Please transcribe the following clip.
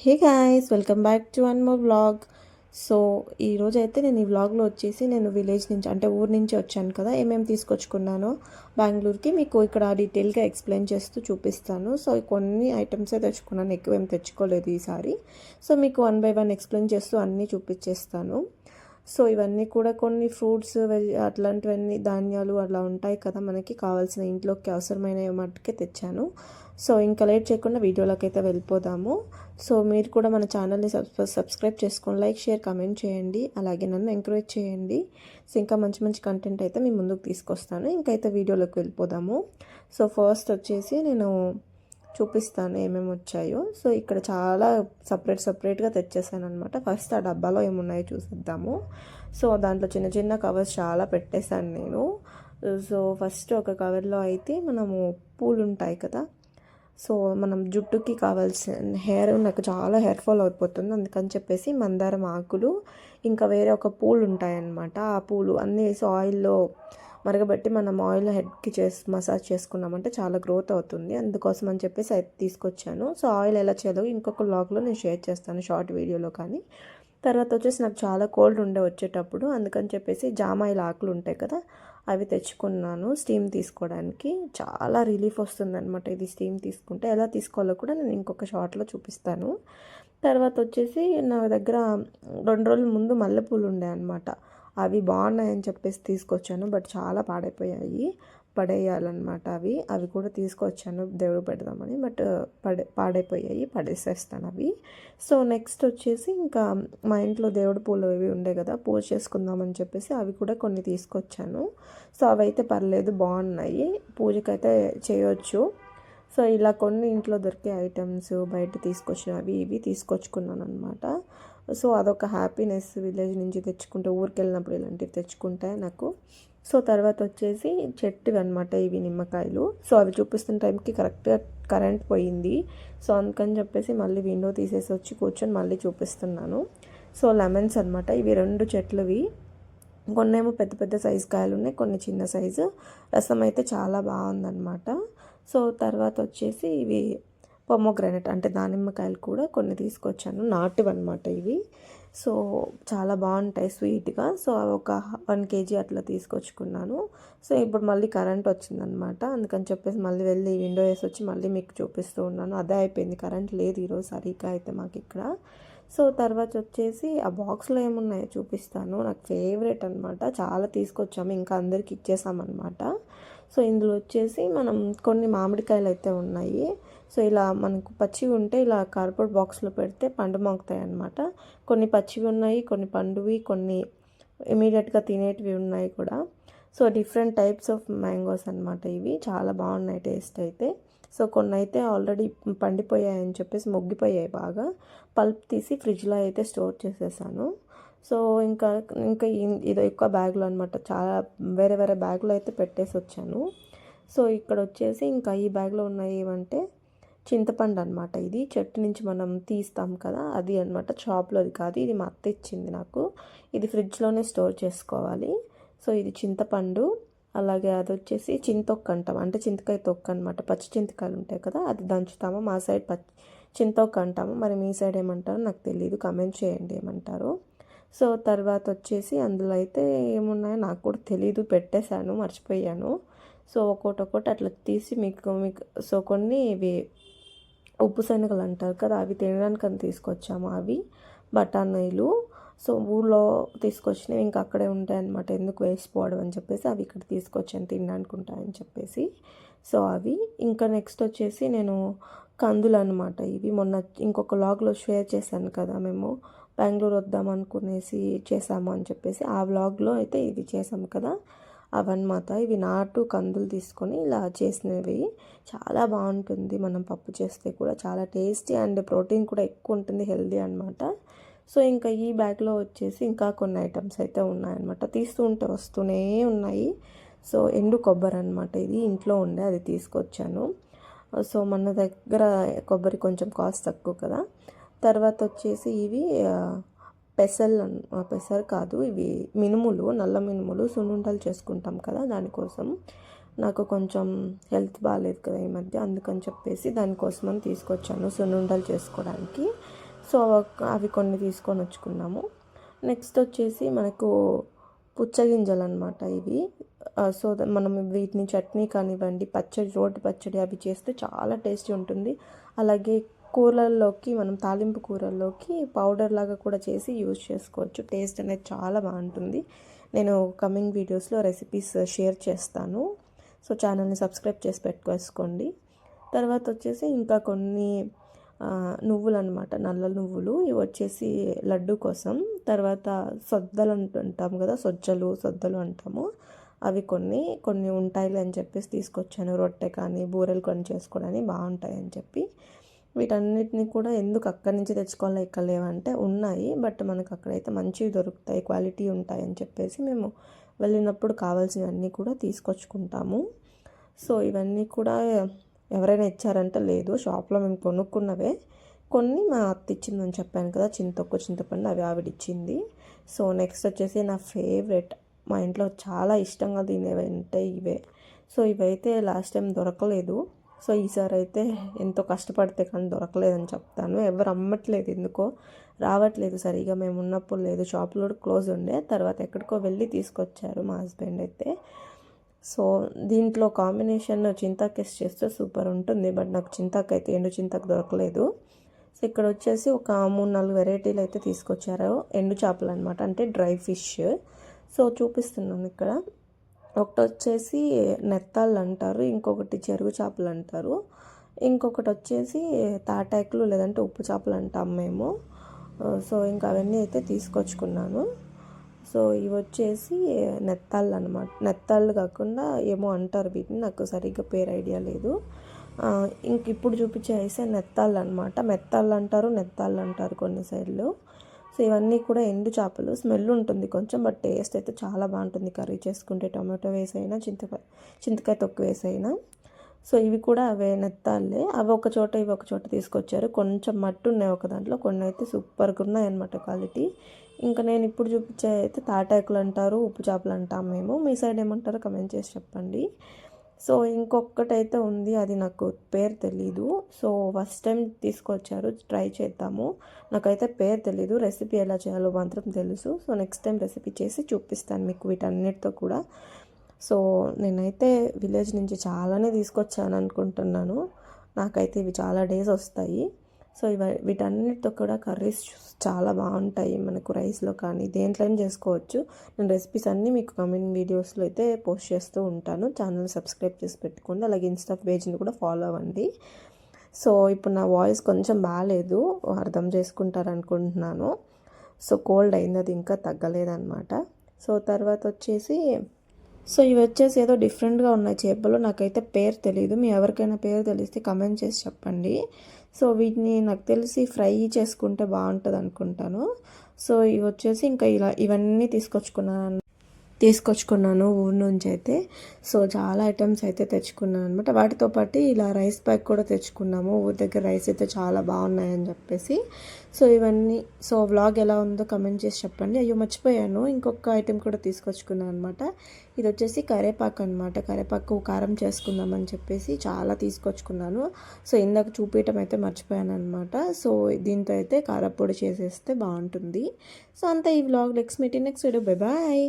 Hey guys, welcome back to one more vlog. So ఈరోజు అయితే నేను ఈ వ్లాగ్లో వచ్చేసి నేను విలేజ్ నుంచి అంటే ఊరు నుంచి వచ్చాను కదా, ఏమేమి తీసుకొచ్చుకున్నానో బెంగళూరుకి మీకు ఇక్కడ డీటెయిల్గా ఎక్స్ప్లెయిన్ చేస్తూ చూపిస్తాను. సో కొన్ని ఐటమ్సే తెచ్చుకున్నాను, ఎక్కువ ఏం తెచ్చుకోలేదు ఈసారి. సో మీకు వన్ బై వన్ ఎక్స్ప్లెయిన్ చేస్తూ అన్నీ చూపించేస్తాను. సో ఇవన్నీ కూడా కొన్ని ఫ్రూట్స్ అట్లాంటివన్నీ ధాన్యాలు అలా ఉంటాయి కదా, మనకి కావాల్సిన ఇంట్లోకి అవసరమైన మట్టుకే తెచ్చాను. సో ఇంకా లేట్ చేయకుండా వీడియోలోకి అయితే వెళ్ళిపోదాము. సో మీరు కూడా మన ఛానల్ని సబ్స్క్రైబ్ చేసుకొని లైక్, షేర్, కామెంట్ చేయండి. అలాగే నన్ను ఎంకరేజ్ చేయండి. సో ఇంకా మంచి మంచి కంటెంట్ అయితే మీ ముందుకు తీసుకొస్తాను. ఇంకైతే వీడియోలోకి వెళ్ళిపోదాము. సో ఫస్ట్ వచ్చేసి నేను చూపిస్తాను ఏమేమి వచ్చాయో. సో ఇక్కడ చాలా సపరేట్గా తెచ్చేసాను అనమాట. ఫస్ట్ ఆ డబ్బాలో ఏమున్నాయో చూసిద్దాము. సో దాంట్లో చిన్న చిన్న కవర్స్ చాలా పెట్టేశాను నేను. సో ఫస్ట్ ఒక కవర్లో అయితే మనము పూలు ఉంటాయి కదా, సో మనం జుట్టుకి కావాల్సిన నాకు చాలా హెయిర్ ఫాల్ అయిపోతుంది, అందుకని చెప్పేసి మందారం ఆకులు ఇంకా వేరే ఒక పూలు ఉంటాయన్నమాట. ఆ పూలు అన్నీ వేసి ఆయిల్లో మరగబెట్టి మనం ఆయిల్ హెడ్కి మసాజ్ చేసుకున్నామంటే చాలా గ్రోత్ అవుతుంది. అందుకోసం అని చెప్పేసి అయితే తీసుకొచ్చాను. సో ఆయిల్ ఎలా చేయాలో ఇంకొక వ్లాగ్లో నేను షేర్ చేస్తాను, షార్ట్ వీడియోలో. కానీ తర్వాత వచ్చేసి నాకు చాలా కోల్డ్ వచ్చేటప్పుడు, అందుకని చెప్పేసి జామాయిల్ ఆకులు ఉంటాయి కదా, అవి తెచ్చుకున్నాను స్టీమ్ తీసుకోవడానికి. చాలా రిలీఫ్ వస్తుంది అనమాట ఇది స్టీమ్ తీసుకుంటే. ఎలా తీసుకోవాలో కూడా నేను ఇంకొక షార్ట్లో చూపిస్తాను. తర్వాత వచ్చేసి నా దగ్గర 2 రోజుల ముందు మల్లెపూలు ఉండే అనమాట. అవి బాగున్నాయని చెప్పేసి తీసుకొచ్చాను, బట్ చాలా పడేయాలన్నమాట. అవి కూడా తీసుకొచ్చాను దేవుడు పెడదామని, బట్ పాడైపోయాయి, పడేసేస్తాను అవి. సో నెక్స్ట్ వచ్చేసి ఇంకా మా ఇంట్లో దేవుడు పూలు అవి ఉండే కదా, పూజ చేసుకుందామని చెప్పేసి అవి కూడా కొన్ని తీసుకొచ్చాను. సో అవి అయితే పర్లేదు, బాగున్నాయి, పూజకైతే చేయొచ్చు. సో ఇలా కొన్ని ఇంట్లో దొరికే ఐటమ్స్ బయట తీసుకొచ్చినవి ఇవి తీసుకొచ్చుకున్నాను అనమాట. సో అదొక హ్యాపీనెస్, విలేజ్ నుంచి తెచ్చుకుంటే, ఊరికి వెళ్ళినప్పుడు ఇలాంటివి తెచ్చుకుంటే నాకు. సో తర్వాత వచ్చేసి చెట్టువి అనమాట ఇవి నిమ్మకాయలు. సో అవి చూపిస్తున్న టైంకి కరెక్ట్గా కరెంట్ పోయింది. సో అందుకని చెప్పేసి మళ్ళీ విండో తీసేసి వచ్చి కూర్చొని మళ్ళీ చూపిస్తున్నాను. సో లెమన్స్ అనమాట, ఇవి 2 చెట్లువి. కొన్నేమో పెద్ద పెద్ద సైజు కాయలు ఉన్నాయి, కొన్ని చిన్న సైజు. రసం అయితే చాలా బాగుందన్నమాట. సో తర్వాత వచ్చేసి ఇవి పొమోగ్రానైట్ అంటే దానిమ్మకాయలు కూడా కొన్ని తీసుకొచ్చాను, నాటువి అనమాట ఇవి. సో చాలా బాగుంటాయి స్వీట్గా. సో ఒక 1 kg అట్లా తీసుకొచ్చుకున్నాను. సో ఇప్పుడు మళ్ళీ కరెంట్ వచ్చిందనమాట, అందుకని చెప్పేసి మళ్ళీ వెళ్ళి విండో వేసి వచ్చి మళ్ళీ మీకు చూపిస్తూ ఉన్నాను. అదే అయిపోయింది, కరెంట్ లేదు ఈరోజు సరిగ్గా అయితే మాకు ఇక్కడ. సో తర్వాత వచ్చేసి ఆ బాక్స్లో ఏమున్నాయో చూపిస్తాను. నాకు ఫేవరెట్ అనమాట, చాలా తీసుకొచ్చాము, ఇంకా అందరికి ఇచ్చేసామన్నమాట. సో ఇందులో వచ్చేసి మనం కొన్ని మామిడికాయలు అయితే ఉన్నాయి. సో ఇలా మనకు పచ్చివి ఉంటే ఇలా కార్డ్బోర్డ్ బాక్స్లో పెడితే పండు మోగుతాయి అన్నమాట. కొన్ని పచ్చివి ఉన్నాయి, కొన్ని పండువి, కొన్ని ఇమీడియట్గా తినేటివి ఉన్నాయి కూడా. So different types of mangoes అనమాట ఇవి, చాలా బాగున్నాయి టేస్ట్ అయితే. సో కొన్ని అయితే ఆల్రెడీ పండిపోయాయని చెప్పేసి మొగ్గిపోయాయి బాగా, పల్ప్ తీసి ఫ్రిడ్జ్లో అయితే స్టోర్ చేసేసాను. సో ఇంకా ఇంకా ఇది ఎక్కువ బ్యాగ్లో అనమాట, చాలా వేరే వేరే బ్యాగ్లో అయితే పెట్టేసి వచ్చాను. సో ఇక్కడ వచ్చేసి ఇంకా ఈ బ్యాగ్లో ఉన్నాయి ఏమంటే చింతపండు అనమాట. ఇది చెట్టు నుంచి మనం తీస్తాం కదా, అది అనమాట, షాప్లోది కాదు, ఇది మా అత్త ఇచ్చింది నాకు. ఇది ఫ్రిడ్జ్లోనే స్టోర్ చేసుకోవాలి. సో ఇది చింతపండు. అలాగే అది వచ్చేసి చింతొక్కు అంటాం, అంటే చింతకాయ తొక్కు అనమాట. పచ్చి చింతకాయలు ఉంటాయి కదా, అది దంచుతాము, మా సైడ్ చింతొక్కు అంటాము. మరి మీ సైడ్ ఏమంటారో నాకు తెలియదు, కామెంట్ చేయండి ఏమంటారు. సో తర్వాత వచ్చేసి అందులో అయితే ఏమున్నాయో నాకు కూడా తెలీదు, పెట్టేశాను, మర్చిపోయాను. సో ఒక్కొక్కటి అట్లా తీసి మీకు సో కొన్ని ఇవి ఉప్పు శనగలు అంటారు కదా, అవి తినడానికి అని తీసుకొచ్చాము. అవి బఠానీలు. సో ఊళ్ళో తీసుకొచ్చినవి ఇంకా అక్కడే ఉంటాయన్నమాట, ఎందుకు వేసిపోవడం అని చెప్పేసి అవి ఇక్కడ తీసుకొచ్చాను, తినడానికి ఉంటాయని చెప్పేసి. సో అవి ఇంకా నెక్స్ట్ వచ్చేసి నేను కందులు అనమాట. ఇవి మొన్న ఇంకొక వ్లాగ్లో షేర్ చేశాను కదా, మేము బెంగళూరు వద్దాం అనుకునేసి చేసాము అని చెప్పేసి, ఆ వ్లాగ్లో అయితే ఇది చేసాము కదా, అవన్నమాట. ఇవి నాటు కందులు తీసుకొని ఇలా చేసినవి, చాలా బాగుంటుంది. మనం పప్పు చేస్తే కూడా చాలా టేస్టీ అండ్ ప్రోటీన్ కూడా ఎక్కువ ఉంటుంది, హెల్దీ అనమాట. సో ఇంకా ఈ బ్యాగ్లో వచ్చేసి ఇంకా కొన్ని ఐటమ్స్ అయితే ఉన్నాయన్నమాట, తీస్తూ ఉంటే వస్తూనే ఉన్నాయి. సో ఎండు కొబ్బరి అనమాట, ఇది ఇంట్లో ఉండే, అది తీసుకొచ్చాను. సో మన దగ్గర కొబ్బరి కొంచెం కాస్ట్ తక్కువ కదా. తర్వాత వచ్చేసి ఇవి పెసలు కాదు, ఇవి మినుములు, నల్ల మినుములు, సున్నుండలు చేసుకుంటాం కదా, దానికోసం. నాకు కొంచెం హెల్త్ బాగాలేదు కదా ఈ మధ్య, అందుకని చెప్పేసి దానికోసమని తీసుకొచ్చాను సున్నుండలు చేసుకోవడానికి. సో అవి కొన్ని తీసుకొని వచ్చుకున్నాము. నెక్స్ట్ వచ్చేసి మనకు పుచ్చగింజలు అనమాట ఇవి. సో మనం వీటిని చట్నీ కానివ్వండి, పచ్చడి, రోటి పచ్చడి అవి చేస్తే చాలా టేస్టీ ఉంటుంది. అలాగే కూరల్లోకి, మనం తాలింపు కూరల్లోకి పౌడర్ లాగా కూడా చేసి యూజ్ చేసుకోవచ్చు. టేస్ట్ అనేది చాలా బాగుంటుంది. నేను కమింగ్ వీడియోస్లో రెసిపీస్ షేర్ చేస్తాను. సో ఛానల్ని సబ్స్క్రైబ్ చేసి పెట్టుకోసుకోండి. తర్వాత వచ్చేసి ఇంకా కొన్ని నువ్వులు అనమాట, నల్ల నువ్వులు. ఇవి వచ్చేసి లడ్డు కోసం. తర్వాత సొద్దలు అంటాము కదా, సొద్దలు అంటాము. అవి కొన్ని ఉంటాయిలే అని చెప్పేసి తీసుకొచ్చాను. రొట్టె కానీ బూరెలు కొన్ని చేసుకోవడానికి బాగుంటాయని చెప్పి. వీటన్నిటిని కూడా ఎందుకు అక్కడి నుంచి తెచ్చుకోవాలి, ఇక్కడ లేవంటే ఉన్నాయి, బట్ మనకు అక్కడైతే మంచివి దొరుకుతాయి, క్వాలిటీ ఉంటాయి అని చెప్పేసి మేము వెళ్ళినప్పుడు కావాల్సినవన్నీ కూడా తీసుకొచ్చుకుంటాము. సో ఇవన్నీ కూడా ఎవరైనా ఇచ్చారంటే లేదు, షాప్లో మేము కొనుక్కున్నవే. కొన్ని మా అత్త ఇచ్చిందని చెప్పాను కదా, చింతపండు, అవి ఆవిడిచ్చింది. సో నెక్స్ట్ వచ్చేసి నా ఫేవరెట్, మా ఇంట్లో చాలా ఇష్టంగా తినేవంటే ఇవే. సో ఇవైతే లాస్ట్ టైం దొరకలేదు. సో ఈసారి అయితే ఎంతో కష్టపడితే కానీ దొరకలేదని చెప్తాను. ఎవరు అమ్మట్లేదు, ఎందుకో రావట్లేదు సరిగా. మేము ఉన్నప్పుడు లేదు, షాపులో క్లోజ్ ఉండే. తర్వాత ఎక్కడికో వెళ్ళి తీసుకొచ్చారు మా హస్బెండ్ అయితే. సో దీంట్లో కాంబినేషన్ చింతాకేసి చేస్తే సూపర్ ఉంటుంది, బట్ నాకు చింతాకు అయితే ఎండు చింతాకు దొరకలేదు. సో ఇక్కడ వచ్చేసి ఒక 3-4 వెరైటీలు అయితే తీసుకొచ్చారు. ఎండు చేపలు అనమాట, అంటే డ్రై ఫిష్. సో చూపిస్తున్నాను ఇక్కడ. ఒకటి వచ్చేసి నెత్తాళ్ళు అంటారు, ఇంకొకటి చెరుగు చేపలు అంటారు, ఇంకొకటి వచ్చేసి తాటాకులు లేదంటే ఉప్పు చేపలు అంటాం మేము. సో ఇంకా అవన్నీ అయితే తీసుకొచ్చుకున్నాను. సో ఇవి వచ్చేసి నెత్తాళ్ళు అనమాట. నెత్తాళ్ళు కాకుండా ఏమో అంటారు వీటిని, నాకు సరిగ్గా పేరు ఐడియా లేదు. ఇంక ఇప్పుడు చూపించే అయితే నెత్తాళ్ళు అనమాట. మెత్తాళ్ళు అంటారు, నెత్తాళ్ళు అంటారు కొన్ని సైడ్లు. సో ఇవన్నీ కూడా ఎండు చేపలు. స్మెల్ ఉంటుంది కొంచెం, బట్ టేస్ట్ అయితే చాలా బాగుంటుంది. కర్రీ చేసుకుంటే టొమాటో వేసైనా, చింతకాయ తొక్కు వేసైనా. సో ఇవి కూడా అవే నెత్తాళ్ళే. అవి ఒక చోట ఇవి ఒక చోట తీసుకొచ్చారు. కొంచెం మట్టు ఉన్నాయి ఒక దాంట్లో, కొన్ని అయితే సూపర్గా ఉన్నాయి అనమాట క్వాలిటీ. ఇంకా నేను ఇప్పుడు చూపించే అయితే తాటాకులు అంటారు, ఉప్పు చేపలు అంటాం మేము. మీ సైడ్ ఏమంటారో కమెంట్ చేసి చెప్పండి. సో ఇంకొకటైతే ఉంది, అది నాకు పేరు తెలీదు. సో ఫస్ట్ టైం తీసుకొచ్చారు, ట్రై చేద్దాము. నాకైతే పేరు తెలీదు, రెసిపీ ఎలా చేయాలో మాత్రం తెలుసు. సో నెక్స్ట్ టైం రెసిపీ చేసి చూపిస్తాను మీకు వీటన్నిటితో కూడా. సో నేనైతే విలేజ్ నుంచి చాలానే తీసుకొచ్చాను అనుకుంటున్నాను. నాకైతే ఇవి చాలా డేస్ వస్తాయి. సో వీటన్నిటితో కూడా కర్రీస్ చాలా బాగుంటాయి. మనకు రైస్లో కానీ దేంట్లోనే చేసుకోవచ్చు. నేను రెసిపీస్ అన్నీ మీకు కమింగ్ వీడియోస్లో అయితే పోస్ట్ చేస్తూ ఉంటాను. ఛానల్ సబ్స్క్రైబ్ చేసి పెట్టుకోండి. అలాగే ఇన్స్టా పేజ్ని కూడా ఫాలో అవ్వండి. సో ఇప్పుడు నా వాయిస్ కొంచెం బాగాలేదు, అర్థం చేసుకుంటారు అనుకుంటున్నాను. సో కోల్డ్ అయింది, అది ఇంకా తగ్గలేదన్నమాట. సో తర్వాత వచ్చేసి ఇవి వచ్చేసి ఏదో డిఫరెంట్గా ఉన్నాయి చేపలు. నాకైతే పేరు తెలీదు, మీ ఎవరికైనా పేరు తెలిస్తే కమెంట్ చేసి చెప్పండి. సో వీటిని నాకు తెలిసి ఫ్రై చేసుకుంటే బాగుంటుంది అనుకుంటాను. సో ఇవి వచ్చేసి ఇంకా ఇవన్నీ తీసుకొచ్చుకున్నాను ఊరి నుంచి అయితే. సో చాలా ఐటమ్స్ అయితే తెచ్చుకున్నాను అనమాట. వాటితో పాటు ఇలా రైస్ ప్యాక్ కూడా తెచ్చుకున్నాము. ఊరి దగ్గర రైస్ అయితే చాలా బాగున్నాయని చెప్పేసి. సో ఇవన్నీ, సో వ్లాగ్ ఎలా ఉందో కమెంట్ చేసి చెప్పండి. అయ్యో మర్చిపోయాను, ఇంకొక ఐటెం కూడా తీసుకొచ్చుకున్నాను అనమాట. ఇది వచ్చేసి కరేపాకు అనమాట. కరేపాకు కారం చేసుకుందామని చెప్పేసి చాలా తీసుకొచ్చుకున్నాను. సో ఇందాక చూపించడం అయితే మర్చిపోయాను అనమాట. సో దీంతో అయితే కారపొడి చేసేస్తే బాగుంటుంది. సో అంతా ఈ vlog. Next video. Bye bye.